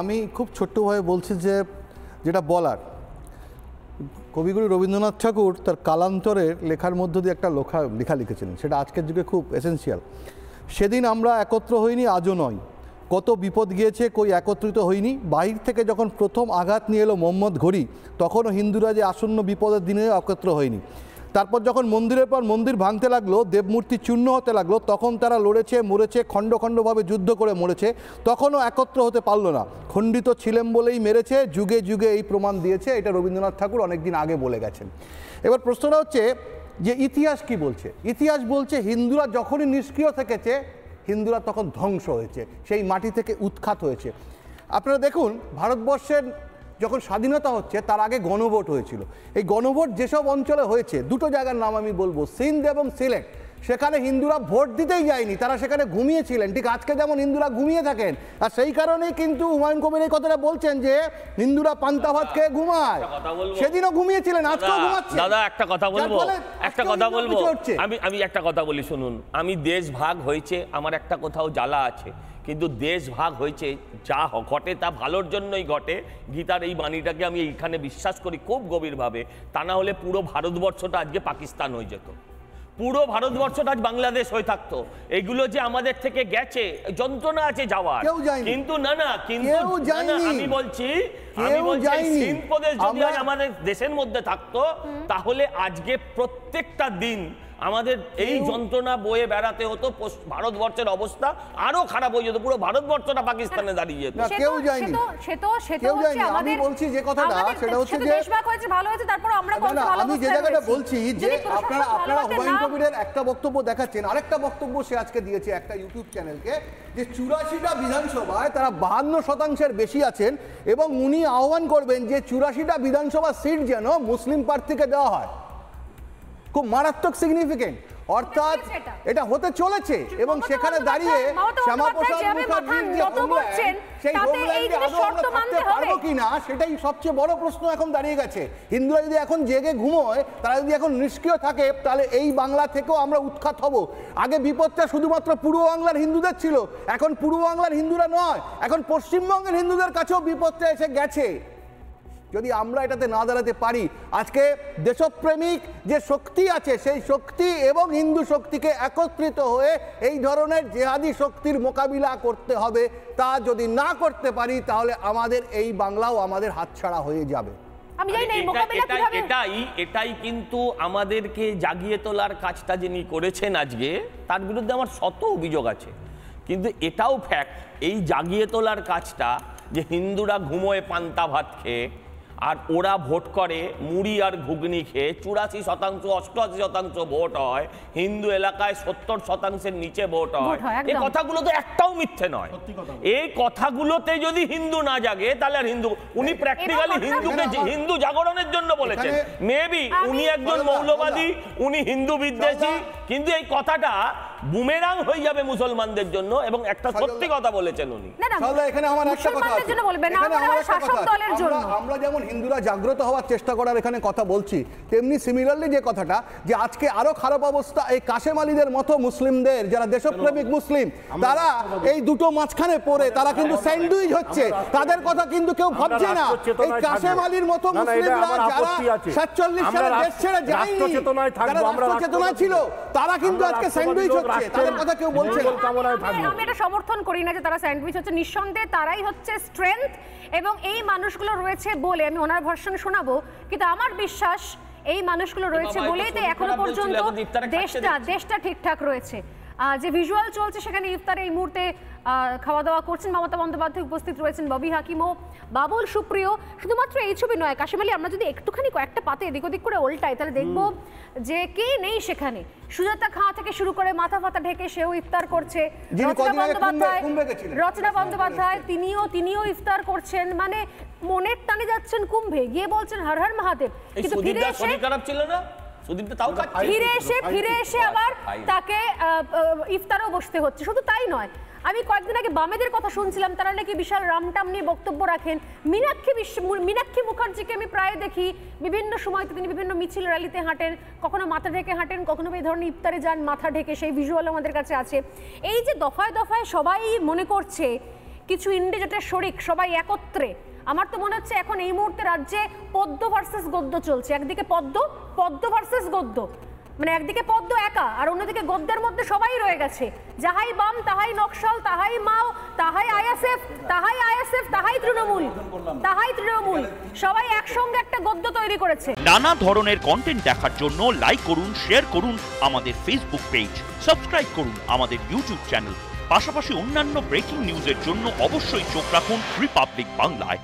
আমি খুব ছোট্টভাবে বলছি যে যেটা বলার, কবিগুরু রবীন্দ্রনাথ ঠাকুর তার কালান্তরের লেখার মধ্য দিয়ে একটা লেখা লিখেছিলেন, সেটা আজকের যুগে খুব এসেন্সিয়াল। সেদিন আমরা একত্র হইনি, আজও নয়, কত বিপদ গিয়েছে কই একত্রিত হইনি। বাহির থেকে যখন প্রথম আঘাত নিয়ে এলো মোহাম্মদ ঘড়ি, তখনও হিন্দুরা যে আসন্ন বিপদের দিনে একত্র হয়নি। তারপর যখন মন্দিরের পর মন্দির ভাঙতে লাগলো, দেবমূর্তি চূর্ণ হতে লাগলো, তখন তারা লড়েছে, মরেছে, খণ্ড খণ্ডভাবে যুদ্ধ করে মরেছে, তখনও একত্র হতে পারলো না। খণ্ডিত ছিলেন বলেই মেরেছে, যুগে যুগে এই প্রমাণ দিয়েছে। এটা রবীন্দ্রনাথ ঠাকুর অনেকদিন আগে বলে গেছেন। এবার প্রশ্নটা হচ্ছে যে ইতিহাস কি বলছে? ইতিহাস বলছে হিন্দুরা যখনই নিষ্ক্রিয় থেকেছে, হিন্দুরা তখন ধ্বংস হয়েছে, সেই মাটি থেকে উৎখাত হয়েছে। আপনারা দেখুন, ভারতবর্ষের যখন স্বাধীনতা হচ্ছে তার আগে গণভোট হয়েছিল। এই গণভোট যেসব অঞ্চলে হয়েছে, দুটো জায়গার নাম আমি বলবো, সিন্ধ এবং সিলেট, সেখানে হিন্দুরা ভোট দিতেই যায়নি, তারা সেখানে ঘুমিয়েছিলেন। ঠিক আজকে যেমন হিন্দুরা ঘুমিয়ে থাকেন, আর সেই কারণেই কিন্তু হুমায়ুন কবির এই কথাটা বলছেন যে হিন্দুরা পান্তা ভাত খেয়ে ঘুমায়। সেদিনও ঘুমিয়েছিলেন, আজকেও ঘুমাচ্ছে। দাদা একটা কথা বলবো, আমি একটা কথা বলি শুনুন। আমি দেশ ভাগ হয়েছে, আমার একটা কোথাও জ্বালা আছে, কিন্তু দেশ ভাগ হয়েছে যা ঘটে তা ভালোর জন্যই ঘটে। গীতার এই বাণীটাকে আমি এইখানে বিশ্বাস করি খুব গভীরভাবে। তা না হলে পুরো ভারতবর্ষটা আজকে পাকিস্তান হয়ে যেত, পুরো ভারতবর্ষটা আজ বাংলাদেশ হয়ে থাকতো। এগুলো যে আমাদের থেকে গেছে, যন্ত্রণা আছে যাওয়ার, কিন্তু আমি বলছি সিন্ধ প্রদেশ যদি আজ আমাদের দেশের মধ্যে থাকতো, তাহলে আজকে প্রত্যেকটা দিন আমাদের এই যন্ত্রণা বয়ে বেড়াতে হতো। ভারতবর্ষের অবস্থা আরো খারাপ হয়ে যেত, পুরো ভারতবর্ষটা পাকিস্তানে দাঁড়িয়ে যেত। কেউ যায়নি, আমি বলছি যে কথাটা, সেটা হচ্ছে যে আমি যে জায়গাটা বলছি যে আপনারা হুমায়ুন কবিরের একটা বক্তব্য দেখাচ্ছেন, আরেকটা বক্তব্য সে আজকে দিয়েছে একটা ইউটিউব চ্যানেলকে, যে 84টা বিধানসভায় তারা 52% বেশি আছেন, এবং উনি আহ্বান করবেন যে 84টা বিধানসভা সিট যেন মুসলিম প্রার্থীকে দেওয়া হয়। খুব মারাত্মক সিগনিফিকেন্ট, অর্থাৎ এটা হতে চলেছে। এবং সেখানে দাঁড়িয়ে শ্যামাপ্রসাদ মুখার্জির সেই হোমল্যান্ডে আদৌ আমরা থাকতে পারবো কিনা, সেটাই সবচেয়ে বড় প্রশ্ন এখন দাঁড়িয়ে গেছে। হিন্দুরা যদি এখন জেগে ঘুমোয়, তারা যদি এখন নিষ্ক্রিয় থাকে, তাহলে এই বাংলা থেকেও আমরা উৎখাত হব। আগে বিপদটা শুধুমাত্র পূর্ব বাংলার হিন্দুদের ছিল, এখন পূর্ব বাংলার হিন্দুরা নয়, এখন পশ্চিমবঙ্গের হিন্দুদের কাছেও বিপদটা এসে গেছে। যদি আমরা এটাতে না দাঁড়াতে পারি, আজকে দেশপ্রেমিক যে শক্তি আছে, সেই শক্তি এবং হিন্দু শক্তিকে একত্রিত হয়ে এই ধরনের জেহাদি শক্তির মোকাবিলা করতে হবে। তা যদি না করতে পারি, তাহলে আমাদের এই বাংলাও আমাদের হাতছাড়া হয়ে যাবে। এটাই কিন্তু আমাদেরকে জাগিয়ে তোলার কাজটা যিনি করেছেন আজকে, তার বিরুদ্ধে আমার শত অভিযোগ আছে, কিন্তু এটাও ফ্যাক্ট, এই জাগিয়ে তোলার কাজটা যে হিন্দুরা ঘুমোয় পান্তা ভাত খেয়ে, আর ওরা ভোট করে মুড়ি আর ঘুগনি খেয়ে, 84% 88% ভোট হয়, হিন্দু এলাকায় 70%-এর নিচে ভোট হয়। এই কথাগুলো তো একটাও মিথ্যে নয়। এই কথাগুলোতে যদি হিন্দু না জাগে, তাহলে আর হিন্দু, উনি প্র্যাকটিক্যালি হিন্দুকে হিন্দু জাগরণের জন্য বলেছেন। মেবি উনি একজন মৌলবাদী, উনি হিন্দু বিদ্বেষী, কিন্তু এই কথাটা বুমেরাং হয়ে যাবে মুসলমানদের জন্য। এবং একটা সত্যি কথা বলেছেন উনি। এখানে আমার একটা কথা আছে, আমরা যেমন হিন্দুরা জাগ্রত হওয়ার চেষ্টা করার এখানে কথা বলছি, তেমনি সিমিলারলি যে কথাটা, যে আজকে আরো খারাপ অবস্থা এই কাশেম আলীদের মতো মুসলিমদের, যারা দেশপ্রেমিক মুসলিম, তারা এই দুটো মাঝখানে পড়ে তারা কিন্তু স্যান্ডউইচ হচ্ছে, তাদের কথা কিন্তু কেউ ভাবছে না। এই কাশেম আলীর মতো মুসলিমরা যারা 47 সালে দেশ ছেড়ে যায়নি, যারা রাষ্ট্রচেতনায় ছিল, তারা কিন্তু আজকে স্যান্ডউইচ হচ্ছে, তাদের কথা কেউ বলছে না। আমি এটা সমর্থন করি না যে তারা স্যান্ডউইচ হচ্ছে, নিঃসন্দেহে তারাই হচ্ছে স্ট্রেংথ, এবং এই মানুষগুলো রয়েছে বলে আমি ওনার ভার্সন শোনাবো, কিন্তু আমার বিশ্বাস এই মানুষগুলো রয়েছে বলেই তো এখনো পর্যন্ত দেশটা ঠিকঠাক রয়েছে। যে ভিজুয়াল চলছে, সেখানে ইফতার এই মুহূর্তে খাওয়া দাওয়া করছেন মমতা বন্দ্যোপাধ্যায়, উপস্থিত রয়েছেন ববি হাকিম ও বাবুল সুপ্রিয়। শুধুমাত্র এই ছবি নয়, কাশেম আলী আমরা যদি একটুখানি কয়েকটা পাতে এদিক ওদিক করে উল্টাই, তাহলে দেখবো যে নেই সেখানে। সুজাতা খাঁ থেকে শুরু করে মাথা ফাতা ঢেকে সেও ইফতার করছে, রচনা বন্দ্যোপাধ্যায় তিনিও ইফতার করছেন, মানে মনের টানে যাচ্ছেন কুম্ভে, গিয়ে বলছেন হর হর মহাদেব, কিন্তু ফিরে এসে আবার তাকে ইফতারও বসতে হচ্ছে। শুধু তাই নয়, আমি কয়েকদিন আগে বামেদের কথা শুনছিলাম, তারা নাকি বিশাল রামটাম নিয়ে বক্তব্য রাখেন। মীনাক্ষী মুখার্জিকে আমি প্রায় দেখি বিভিন্ন সময়তে, তিনি বিভিন্ন মিছিল র্যালিতে হাঁটেন, কখনো মাথা ঢেকে হাঁটেন, কখনো এই ধরনের ইফতারে যান মাথা ঢেকে, সেই ভিজুয়াল আমাদের কাছে আছে। এই যে দফায় দফায় সবাই মনে করছে কিছু ইন্ডিজোটের শরিক সবাই একত্রে। আমার তো মনে হচ্ছে এখন এই মুহূর্তে রাজ্যে পদ্ম ভার্সেস গদ্য চলছে। একদিকে পদ্ম ভার্সেস গদ্য, মানে একদিকে পদ্ম একা আর অন্যদিকে গদ্যের মধ্যে সবাই রয়ে গেছে। যাহাই বাম তাহাই নকশাল, তাহাই মাও, তাহাই আইএসএফ, তাহাই তৃণমূল, সবাই একসঙ্গে একটা গদ্য তৈরি করেছে। নানা ধরনের কন্টেন্ট দেখার জন্য লাইক করুন, শেয়ার করুন আমাদের ফেসবুক পেজ, সাবস্ক্রাইব করুন আমাদের ইউটিউব চ্যানেল। পাশাপাশি অন্যান্য ব্রেকিং নিউজের জন্য অবশ্যই চোখ রাখুন রিপাবলিক বাংলায়।